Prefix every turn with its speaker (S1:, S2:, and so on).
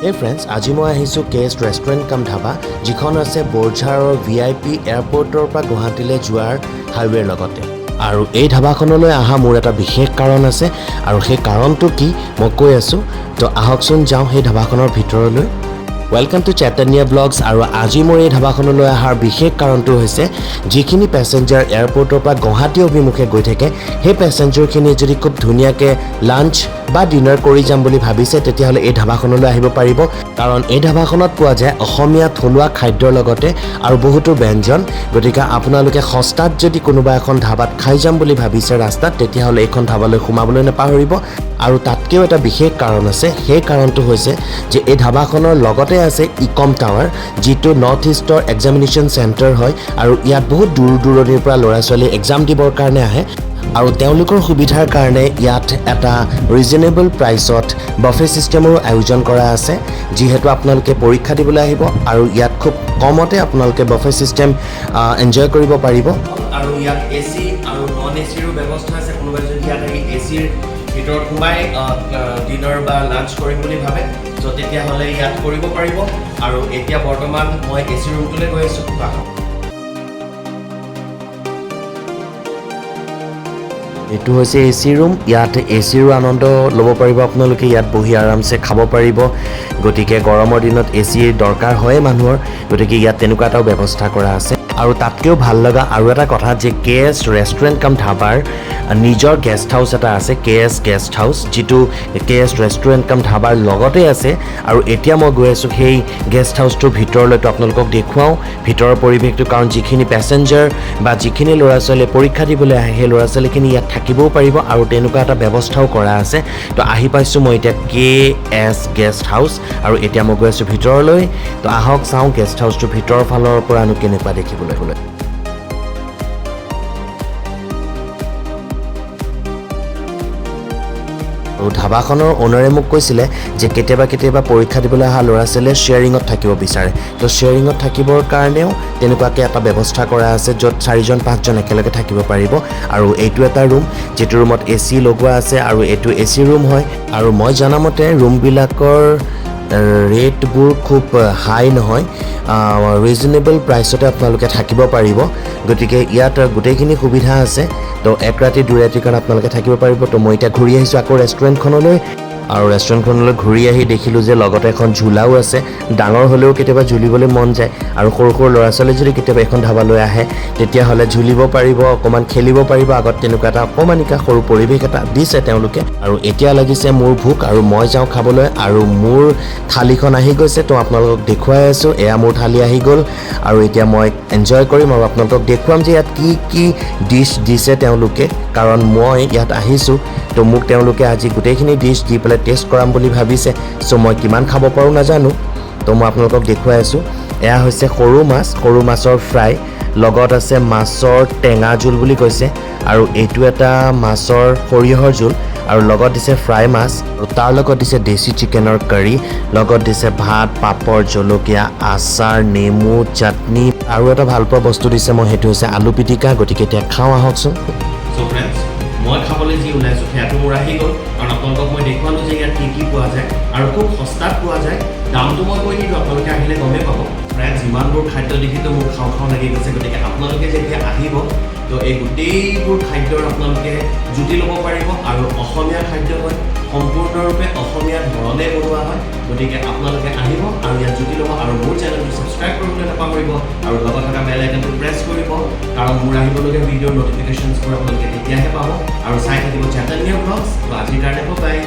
S1: Hey friends, আজি মই আহিছোঁ কেএছ ৰেষ্টুৰেণ্ট কাম ধাবা যিখন আছে বৰঝাৰৰ VIP এয়াৰপৰ্টৰ পৰা গুৱাহাটীলৈ যোৱাৰ হাইৱেৰ লগতে আৰু এই ধাবাখনলৈ অহা মোৰ এটা বিশেষ কাৰণ আছে আৰু সেই কাৰণটো কি মই কৈ আছোঁ তো আহকচোন যাওঁ সেই ধাবাখনৰ ভিতৰলৈ Welcome to Chaitannya Vlogs আৰু আজি মোৰ এই ধাবাখনলৈ অহাৰ বিশেষ কাৰণটো হৈছে যিখিনি প্যাসেঞ্জাৰ এয়াৰপৰ্টৰ পৰা গুৱাহাটী অভিমুখে গৈ থাকে সেই প্যাসেঞ্জাৰখিনি যদি খুব ধুনীয়াকৈ লাঞ্চ বা ডিনাৰ কৰি যাম বুলি ভাবিছে তেতিয়াহ'লে এই ধাবাখনলৈ আহিব পাৰিব কাৰণ এই ধাবাখনত পোৱা যায় অসমীয়া থলুৱা খাদ্যৰ লগতে আৰু বহুতো ব্যঞ্জন গতিকে আপোনালোকে সস্তাত যদি কোনোবা এখন ধাবাত খাই যাম বুলি ভাবিছে ৰাস্তাত তেতিয়াহ'লে এইখন ধাবালৈ সোমাবলৈ নাপাহৰিব আৰু তাতকৈও এটা বিশেষ কাৰণ আছে সেই কাৰণটো হৈছে যে এই ধাবাখনৰ লগতে আছে ইকম টাৱাৰ যিটো নৰ্থ ইষ্টৰ এক্সামিনেশ্যন চেণ্টাৰ হয় আৰু ইয়াত বহুত দূৰ দূৰণিৰ পৰা ল'ৰা ছোৱালী এক্সাম দিবৰ কাৰণে আহে আৰু তেওঁলোকৰ সুবিধাৰ কাৰণে ইয়াত এটা ৰিজনেবল প্ৰাইচত বাফে চিষ্টেমৰো আয়োজন কৰা আছে যিহেতু আপোনালোকে পৰীক্ষা দিবলৈ আহিব আৰু ইয়াত খুব কমতে আপোনালোকে বাফে চিষ্টেম এনজয় কৰিব পাৰিব আৰু ইয়াত এচি আৰু নন এচিৰো ব্যৱস্থা আছে কোনোবাই যদি ইয়াত আহি এচিৰ ভিতৰত সোমাই ডিনাৰ বা লাঞ্চ কৰিম বুলি ভাবে তো তেতিয়াহ'লে ইয়াত কৰিব পাৰিব আৰু এতিয়া বৰ্তমান মই এচি ৰুমটোলৈ গৈ আছোঁ এইটো হৈছে এচি ৰুম ইয়াত এচিৰো আনন্দ ল'ব পাৰিব আপোনালোকে ইয়াত বহি আৰামছে খাব পাৰিব গতিকে গৰমৰ দিনত এচি দৰকাৰ হয় মানুহৰ গতিকে ইয়াত তেনেকুৱা এটা ব্যৱস্থা কৰা আছে আৰু তাতকৈও ভাল লগা আৰু এটা কথা যে কেএছ ৰেষ্টুৰেণ্ট কাম ধাবাৰ নিজৰ গেষ্ট হাউচ এটা আছে কেএছ গেষ্ট হাউচ যিটো কেএছ ৰেষ্টুৰেণ্ট কাম ধাবাৰ লগতে আছে আৰু এতিয়া মই গৈ আছোঁ সেই গেষ্ট হাউচটোৰ ভিতৰলৈতো আপোনালোকক দেখুৱাওঁ ভিতৰৰ পৰিৱেশটো কাৰণ যিখিনি পেচেঞ্জাৰ বা যিখিনি ল'ৰা ছোৱালীয়ে পৰীক্ষা দিবলৈ আহে সেই ল'ৰা ছোৱালীখিনি ইয়াত থাকিবও পাৰিব আৰু তেনেকুৱা এটা ব্যৱস্থাও কৰা আছে তো আহি পাইছোঁ মই এতিয়া কেএছ গেষ্ট হাউচ আৰু এতিয়া মই গৈ আছোঁ ভিতৰলৈ তো আহক চাওঁ গেষ্ট হাউচটোৰ ভিতৰৰ ফালৰ পৰানো কেনেকুৱা দেখিবলৈ আৰু ধাবাখনৰ অনাৰে মোক কৈছিলে যে কেতিয়াবা পৰীক্ষা দিবলৈ অহা ল'ৰা ছোৱালীয়ে শ্বেয়াৰিঙত থাকিব বিচাৰে তো শ্বেয়াৰিঙত থাকিবৰ কাৰণেও তেনেকুৱাকৈ এটা ব্যৱস্থা কৰা আছে য'ত 4-5জন একেলগে থাকিব পাৰিব আৰু এইটো এটা ৰুম যিটো ৰুমত এচি লগোৱা আছে আৰু এইটো এচি ৰুম হয় আৰু মই জনামতে ৰুমবিলাকৰ ৰেটবোৰ খুব হাই নহয় ৰিজনেবল প্ৰাইচতে আপোনালোকে থাকিব পাৰিব গতিকে ইয়াত গোটেইখিনি সুবিধা আছে তো এক ৰাতি 2 ৰাতিৰ কাৰণে আপোনালোকে থাকিব পাৰিব তো মই এতিয়া ঘূৰি আহিছোঁ আকৌ ৰেষ্টুৰেণ্টখনলৈ আৰু ৰেষ্টুৰেণ্টখনলৈ ঘূৰি আহি দেখিলোঁ যে লগতে এখন ঝুলাও আছে ডাঙৰ হ'লেও কেতিয়াবা ঝুলিবলৈ মন যায় আৰু সৰু সৰু ল'ৰা ছোৱালী যদি কেতিয়াবা এখন ধাবালৈ আহে তেতিয়াহ'লে ঝুলিব পাৰিব অকণমান খেলিব পাৰিব আগত তেনেকুৱা এটা অকণমানিকা সৰু পৰিৱেশ এটা দিছে তেওঁলোকে আৰু এতিয়া লাগিছে মোৰ ভোক আৰু মই যাওঁ খাবলৈ আৰু মোৰ থালিখন আহি গৈছে তো আপোনালোকক দেখুৱাই আছোঁ এয়া মোৰ থালি আহি গ'ল আৰু এতিয়া মই এনজয় কৰিম আৰু আপোনালোকক দেখুৱাম যে ইয়াত কি ডিছ দিছে তেওঁলোকে কাৰণ মই ইয়াত আহিছোঁ তো মোক তেওঁলোকে আজি গোটেইখিনি ডিছ দি পেলাই টেষ্ট কৰাম বুলি ভাবিছে চ' মই কিমান খাব পাৰোঁ নাজানো তো মই আপোনালোকক দেখুৱাই আছোঁ এয়া হৈছে সৰু মাছৰ ফ্ৰাই লগত আছে মাছৰ টেঙা জোল বুলি কৈছে আৰু এইটো এটা মাছৰ সৰিয়হৰ জোল আৰু লগত দিছে ফ্ৰাই মাছ আৰু তাৰ লগত দিছে দেশী চিকেনৰ কাৰী লগত দিছে ভাত পাপৰ জলকীয়া আচাৰ নেমু চাটনি আৰু এটা ভাল পোৱা বস্তু দিছে মই সেইটো হৈছে আলু পিটিকা গতিকে এতিয়া খাওঁ আহকচোন চ' ফ্ৰেণ্ডছ মই খাবলৈ যি ওলাইছোঁ সেয়াটো মোৰ আহি গ'ল কাৰণ আপোনালোকক মই দেখুৱালোঁ যে ইয়াত কি পোৱা যায় আৰু খুব সস্তাত পোৱা যায় দামটো মই কৈ দিলোঁ আপোনালোকে আহিলে গমেই পাব প্ৰায় যিমানবোৰ খাদ্য দেখিতো মোৰ খাওঁ লাগি গৈছে গতিকে আপোনালোকে যেতিয়া আহিব তো এই গোটেইবোৰ খাদ্যৰ আপোনালোকে জুতি ল'ব পাৰিব আৰু অসমীয়া খাদ্য হয় সম্পূৰ্ণৰূপে অসমীয়া ধৰণে বনোৱা হয় গতিকে আপোনালোকে আহিব আৰু ইয়াত জুতি ল'ব আৰু মোৰ চেনেলটো ছাবস্ক্ৰাইব কৰিবলৈ নাপাহৰিব আৰু লগত থকা বেল আইকনটো প্ৰেছ কৰিব কাৰণ মোৰ আহিবলগীয়া ভিডিঅ'ৰ নটিফিকেশ্যনছবোৰ আপোনালোকে তেতিয়াহে পাব আৰু চাই থাকিব Chaitannya Vlogs তো আজিৰ কাৰণে বাই